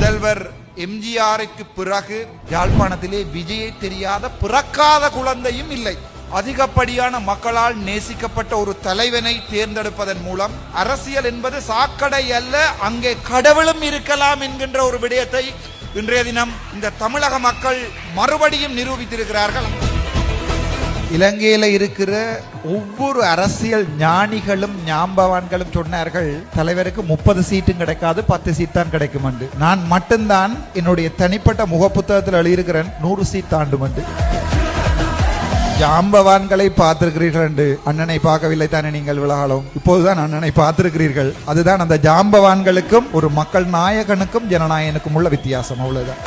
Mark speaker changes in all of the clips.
Speaker 1: முதல்வர் எம்ஜிஆருக்கு பிறகு யாழ்ப்பாணத்திலே விஜயை தெரியாத பிறக்காத குழந்தையும் இல்லை. அதிகப்படியான மக்களால் நேசிக்கப்பட்ட ஒரு தலைவனை தேர்ந்தெடுப்பதன் மூலம் அரசியல் என்பது சாக்கடை அல்ல, அங்கே கடவுளும் இருக்கலாம் என்கின்ற ஒரு விடயத்தை இன்றைய தினம் இந்த தமிழக மக்கள் மறுபடியும் நிரூபித்திருக்கிறார்கள். இலங்கையில இருக்கிற ஒவ்வொரு அரசியல் ஞானிகளும் ஞாபவான்களும் சொன்னார்கள், தலைவருக்கு 30 சீட்டும் கிடைக்காது, 10 சீட் தான் கிடைக்கும். நான் மட்டும்தான் என்னுடைய தனிப்பட்ட முகப்புத்தகத்தில் எழுதியிருக்கிறேன் 100 சீட் தாண்டும். ஜாம்பவான்களை பார்த்திருக்கிறீர்கள் என்று அண்ணனை பார்க்கவில்லை தானே நீங்கள் விலகாலும், இப்போதுதான் அண்ணனை பார்த்திருக்கிறீர்கள். அதுதான் அந்த ஜாம்பவான்களுக்கும் ஒரு மக்கள் நாயகனுக்கும் ஜனநாயகனுக்கும் உள்ள வித்தியாசம், அவ்வளவுதான்.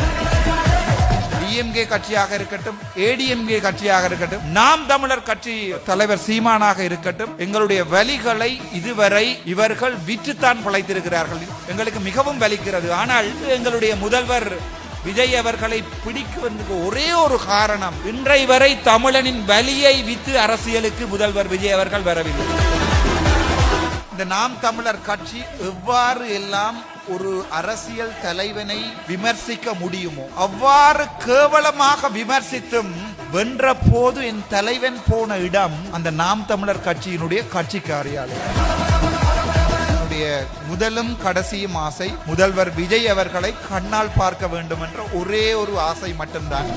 Speaker 1: டிஎம்கே கட்சியாக இருக்கட்டும், ஏடிஎம்கே கட்சியாக இருக்கட்டும், நாம் தமிழர் கட்சி தலைவர் சீமானாக இருக்கட்டும், எங்களுடைய வலிகளை இதுவரை இவர்கள் விற்றுத்தான் பிழைத்திருக்கிறார்கள். எங்களுக்கு மிகவும் வலிக்கிறது. ஆனால் எங்களுடைய முதல்வர் விஜய் அவர்களை பிடிக்குவதற்கு ஒரே ஒரு காரணம், இன்றை வரை தமிழனின் வலியை வித்து அரசியலுக்கு முதல்வர் விஜய் அவர்கள் வரவில்லை. இந்த நாம் தமிழர் கட்சி எவ்வாறு எல்லாம் ஒரு அரசியல் தலைவனை விமர்சிக்க முடியுமோ அவ்வாறு கேவலமாக விமர்சித்தும் வென்ற போது என் தலைவன் போன இடம் அந்த நாம் தமிழர் கட்சியினுடைய கட்சி காரியாலயம். முதலும் கடைசியும் ஆசை முதல்வர் விஜய் அவர்களை கண்ணால் பார்க்க வேண்டும் என்ற ஒரே ஒரு ஆசை மட்டும்தான்.